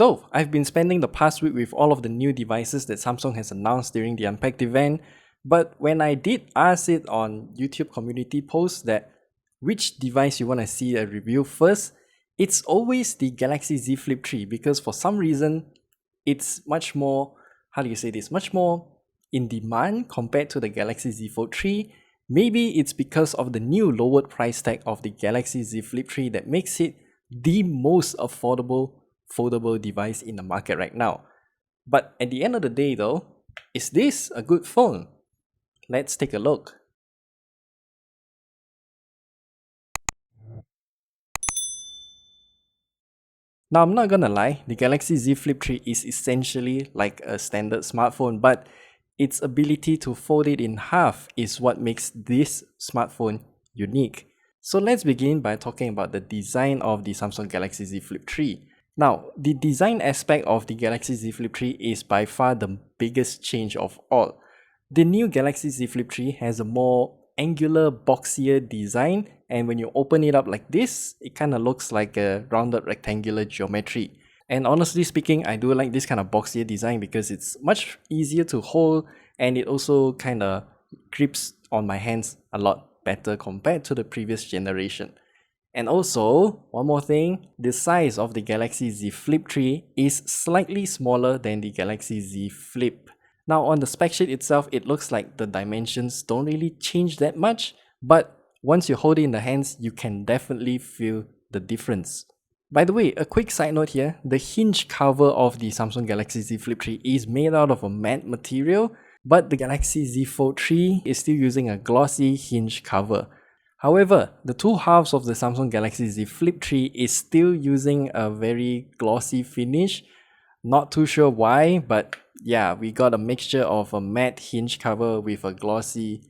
So, I've been spending the past week with all of the new devices that Samsung has announced during the Unpacked event, but when I did ask it on YouTube community posts that which device you want to see a review first, it's always the Galaxy Z Flip 3 because for some reason, it's much more, much more in demand compared to the Galaxy Z Fold 3. Maybe it's because of the new lowered price tag of the Galaxy Z Flip 3 that makes it the most affordable foldable device in the market right now. But at the end of the day though, is this a good phone? Let's take a look. Now I'm not gonna lie, the Galaxy Z Flip 3 is essentially like a standard smartphone, but its ability to fold it in half is what makes this smartphone unique. So let's begin by talking about the design of the Samsung Galaxy Z Flip 3. Now, the design aspect of the Galaxy Z Flip 3 is by far the biggest change of all. The new Galaxy Z Flip 3 has a more angular, boxier design, and when you open it up like this, it kind of looks like a rounded rectangular geometry. And honestly speaking, I do like this kind of boxier design because it's much easier to hold and it also kind of grips on my hands a lot better compared to the previous generation. And also, one more thing, the size of the Galaxy Z Flip 3 is slightly smaller than the Galaxy Z Flip. Now on the spec sheet itself, it looks like the dimensions don't really change that much, but once you hold it in the hands, you can definitely feel the difference. By the way, a quick side note here, the hinge cover of the Samsung Galaxy Z Flip 3 is made out of a matte material, but the Galaxy Z Fold 3 is still using a glossy hinge cover. However, the two halves of the Samsung Galaxy Z Flip 3 is still using a very glossy finish. Not too sure why, but yeah, we got a mixture of a matte hinge cover with a glossy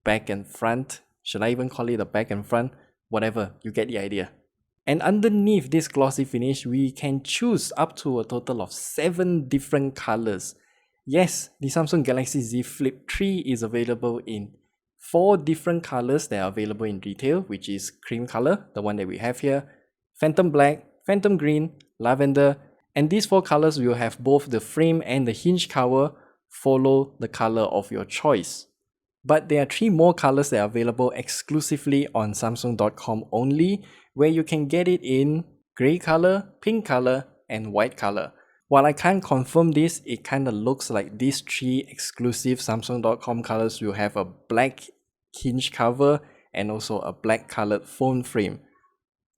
back and front. Should I even call it a back and front? Whatever, you get the idea. And underneath this glossy finish, we can choose up to a total of 7 different colors. Yes, the Samsung Galaxy Z Flip 3 is available in 4 different colors that are available in retail, which is cream color, the one that we have here, phantom black, phantom green, lavender, and these 4 colors will have both the frame and the hinge cover follow the color of your choice. But there are 3 more colors that are available exclusively on Samsung.com only, where you can get it in grey color, pink color, and white color. While I can't confirm this, it kind of looks like these 3 exclusive Samsung.com colors will have a black hinge cover and also a black colored phone frame.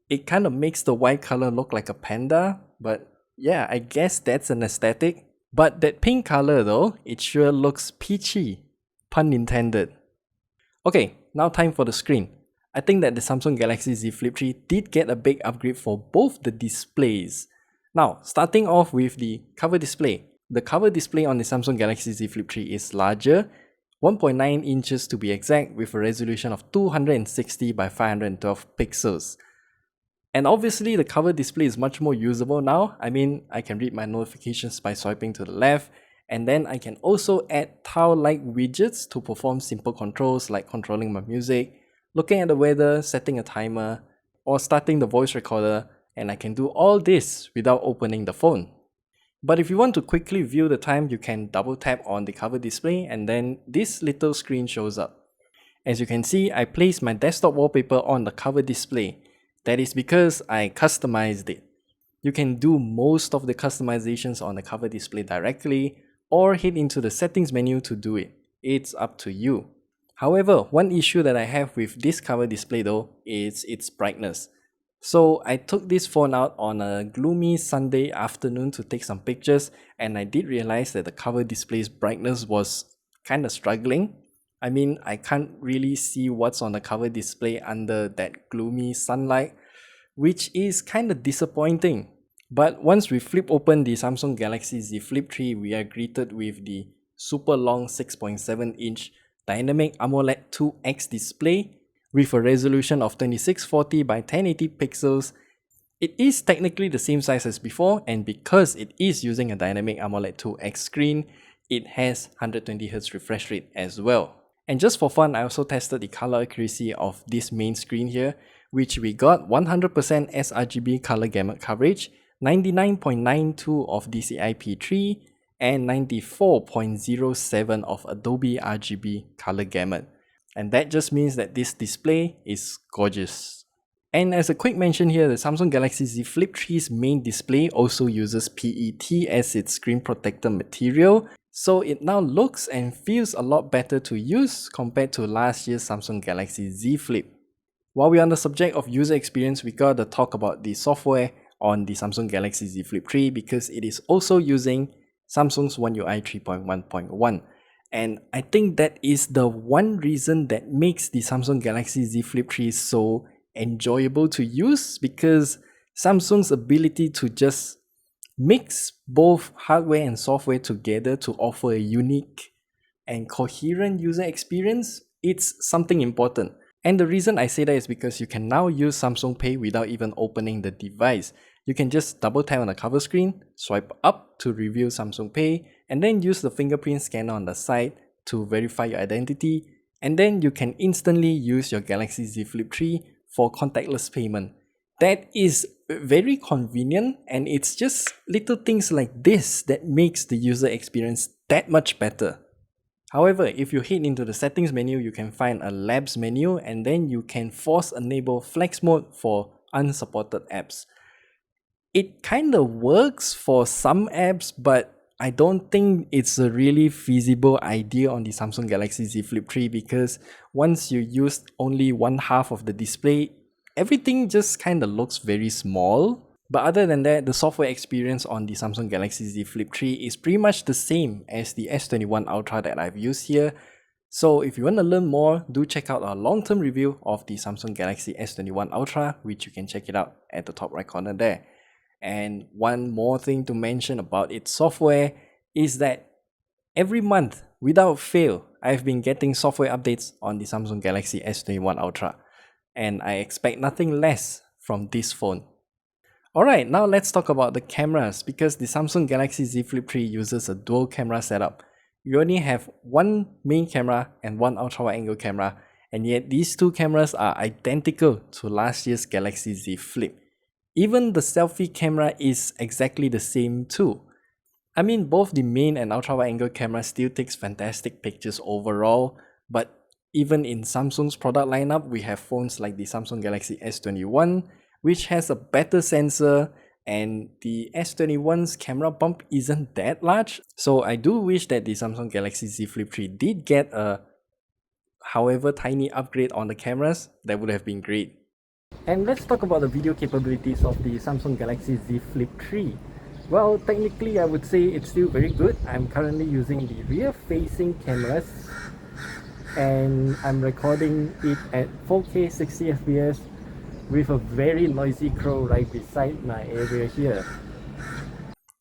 It kind of makes the white color look like a panda, but yeah, I guess that's an aesthetic. But that pink color though, it sure looks peachy, pun intended. Okay, now time for the screen. I think that the Samsung Galaxy Z Flip 3 did get a big upgrade for both the displays. Now, starting off with the cover display. The cover display on the Samsung Galaxy Z Flip 3 is larger, 1.9 inches to be exact, with a resolution of 260 by 512 pixels. And obviously the cover display is much more usable now. I mean, I can read my notifications by swiping to the left, and then I can also add tile-like widgets to perform simple controls like controlling my music, looking at the weather, setting a timer, or starting the voice recorder, and I can do all this without opening the phone. But if you want to quickly view the time, you can double tap on the cover display and then this little screen shows up. As you can see, I placed my desktop wallpaper on the cover display. That is because I customized it. You can do most of the customizations on the cover display directly or head into the settings menu to do it. It's up to you. However, one issue that I have with this cover display though is its brightness. So I took this phone out on a gloomy Sunday afternoon to take some pictures, and I did realize that the cover display's brightness was kind of struggling. I mean, I can't really see what's on the cover display under that gloomy sunlight, which is kind of disappointing. But once we flip open the Samsung Galaxy Z Flip 3, we are greeted with the super long 6.7-inch Dynamic AMOLED 2X display with a resolution of 2640 by 1080 pixels. It is technically the same size as before, and because it is using a Dynamic AMOLED 2X screen, it has 120Hz refresh rate as well. And just for fun, I also tested the color accuracy of this main screen here, which we got 100% sRGB color gamut coverage, 99.92 of DCI-P3, and 94.07 of Adobe RGB color gamut. And that just means that this display is gorgeous. And as a quick mention here, the Samsung Galaxy Z Flip 3's main display also uses PET as its screen protector material, so it now looks and feels a lot better to use compared to last year's Samsung Galaxy Z Flip. While we're on the subject of user experience, we gotta talk about the software on the Samsung Galaxy Z Flip 3 because it is also using Samsung's One UI 3.1.1. And I think that is the one reason that makes the Samsung Galaxy Z Flip 3 so enjoyable to use, because Samsung's ability to just mix both hardware and software together to offer a unique and coherent user experience, it's something important. And the reason I say that is because you can now use Samsung Pay without even opening the device. You can just double tap on the cover screen, swipe up to reveal Samsung Pay, and then use the fingerprint scanner on the side to verify your identity, and then you can instantly use your Galaxy Z Flip 3 for contactless payment. That is very convenient, and it's just little things like this that makes the user experience that much better. However, if you head into the settings menu, you can find a labs menu, and then you can force enable flex mode for unsupported apps. It kind of works for some apps, but I don't think it's a really feasible idea on the Samsung Galaxy Z Flip 3 because once you use only one half of the display, everything just kind of looks very small. But other than that, the software experience on the Samsung Galaxy Z Flip 3 is pretty much the same as the S21 Ultra that I've used here. So if you want to learn more, do check out our long-term review of the Samsung Galaxy S21 Ultra, which you can check it out at the top right corner there. And one more thing to mention about its software is that every month, without fail, I've been getting software updates on the Samsung Galaxy S21 Ultra. And I expect nothing less from this phone. Alright, now let's talk about the cameras, because the Samsung Galaxy Z Flip 3 uses a dual camera setup. You only have one main camera and one ultra-wide angle camera, and yet these two cameras are identical to last year's Galaxy Z Flip. Even the selfie camera is exactly the same too. I mean, both the main and ultra-wide angle camera still takes fantastic pictures overall, but even in Samsung's product lineup, we have phones like the Samsung Galaxy S21, which has a better sensor, and the S21's camera bump isn't that large. So I do wish that the Samsung Galaxy Z Flip 3 did get a however tiny upgrade on the cameras. That would have been great. And let's talk about the video capabilities of the Samsung Galaxy Z Flip 3. Well, technically I would say it's still very good. I'm currently using the rear-facing cameras and I'm recording it at 4K 60fps with a very noisy crow right beside my area here.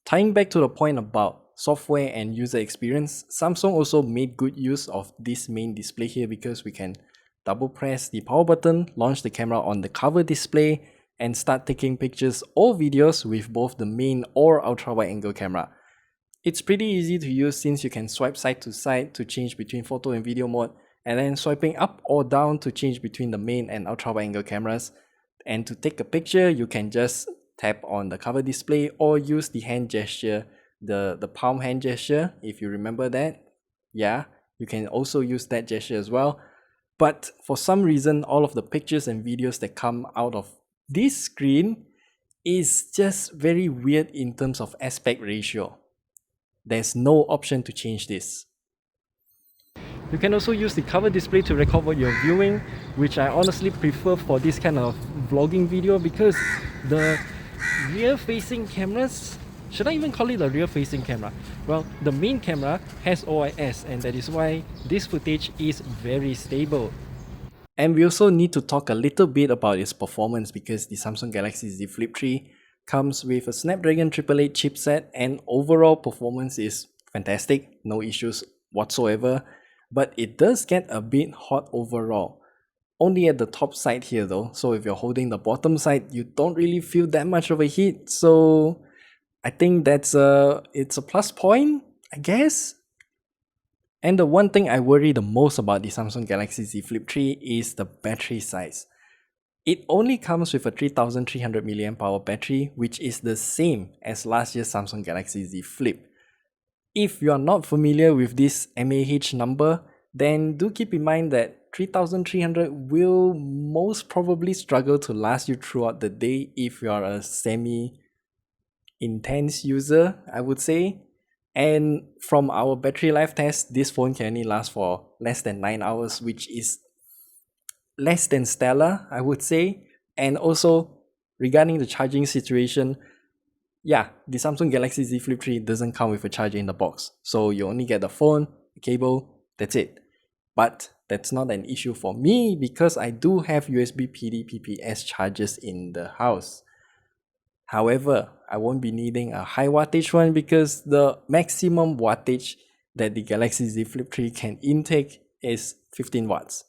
Tying back to the point about software and user experience, Samsung also made good use of this main display here because we can double press the power button, launch the camera on the cover display, and start taking pictures or videos with both the main or ultra-wide angle camera. It's pretty easy to use since you can swipe side to side to change between photo and video mode, and then swiping up or down to change between the main and ultra-wide angle cameras. And to take a picture, you can just tap on the cover display or use the hand gesture, the palm hand gesture, if you remember that. Yeah, you can also use that gesture as well. But for some reason, all of the pictures and videos that come out of this screen is just very weird in terms of aspect ratio. There's no option to change this. You can also use the cover display to record what you're viewing, which I honestly prefer for this kind of vlogging video because the rear-facing cameras, should I even call it a rear-facing camera? Well, the main camera has OIS, and that is why this footage is very stable. And we also need to talk a little bit about its performance because the Samsung Galaxy Z Flip 3 comes with a Snapdragon 888 chipset and overall performance is fantastic, no issues whatsoever. But it does get a bit hot overall. Only at the top side here though, so if you're holding the bottom side, you don't really feel that much of a heat. So I think it's a plus point, I guess. And the one thing I worry the most about the Samsung Galaxy Z Flip 3 is the battery size. It only comes with a 3300 mAh battery, which is the same as last year's Samsung Galaxy Z Flip. If you are not familiar with this mAh number, then do keep in mind that 3300 will most probably struggle to last you throughout the day if you are a semi intense user, I would say. And from our battery life test, this phone can only last for less than 9 hours, which is less than stellar, I would say. And also, regarding the charging situation, yeah, the Samsung Galaxy Z Flip 3 doesn't come with a charger in the box. So you only get the phone, the cable, that's it. But that's not an issue for me because I do have USB PD PPS chargers in the house. However, I won't be needing a high wattage one because the maximum wattage that the Galaxy Z Flip 3 can intake is 15 watts.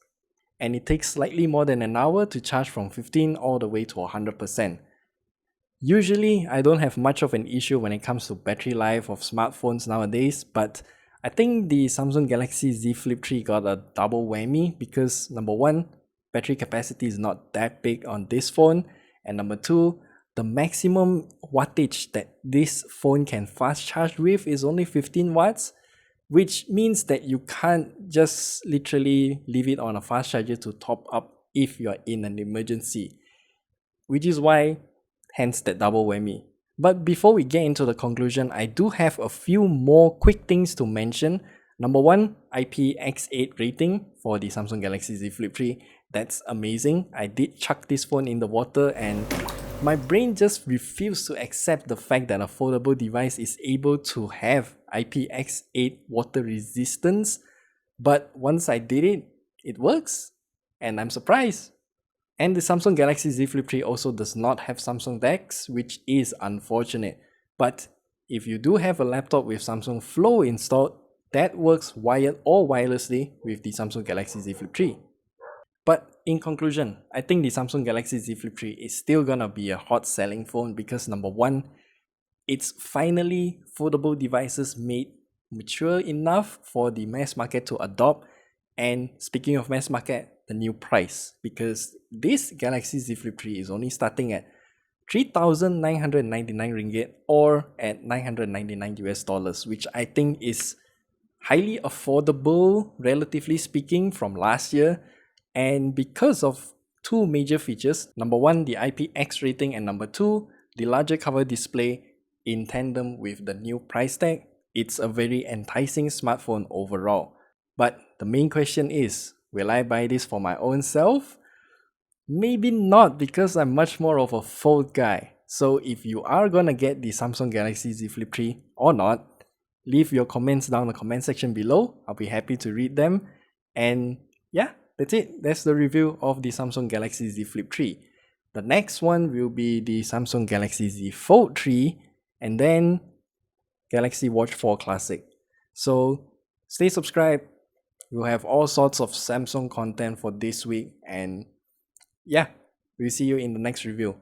And it takes slightly more than an hour to charge from 15 all the way to 100%. Usually, I don't have much of an issue when it comes to battery life of smartphones nowadays, but I think the Samsung Galaxy Z Flip 3 got a double whammy because number one, battery capacity is not that big on this phone, and number two, the maximum wattage that this phone can fast charge with is only 15 watts, which means that you can't just literally leave it on a fast charger to top up if you're in an emergency, which is why hence that double whammy. But before we get into the conclusion, I do have a few more quick things to mention. Number one, IPX8 rating for the Samsung Galaxy Z Flip 3. That's amazing. I did chuck this phone in the water and my brain just refused to accept the fact that a foldable device is able to have IPX8 water resistance. But once I did it, it works. And I'm surprised. And the Samsung Galaxy Z Flip 3 also does not have Samsung DeX, which is unfortunate. But if you do have a laptop with Samsung Flow installed, that works wired or wirelessly with the Samsung Galaxy Z Flip 3. But in conclusion, I think the Samsung Galaxy Z Flip 3 is still gonna be a hot selling phone because number one, it's finally foldable devices made mature enough for the mass market to adopt. And speaking of mass market, the new price, because this Galaxy Z Flip 3 is only starting at 3,999 ringgit or at 999 US dollars, which I think is highly affordable, relatively speaking, from last year. And because of two major features, number one, the IPX rating, and number two, the larger cover display in tandem with the new price tag, it's a very enticing smartphone overall. But the main question is, will I buy this for my own self? Maybe not, because I'm much more of a fold guy. So if you are gonna get the Samsung Galaxy Z Flip 3 or not, leave your comments down in the comment section below. I'll be happy to read them. And yeah, that's it. That's the review of the Samsung Galaxy Z Flip 3. The next one will be the Samsung Galaxy Z Fold 3 and then Galaxy Watch 4 Classic. So stay subscribed. We'll have all sorts of Samsung content for this week, and yeah, we'll see you in the next review.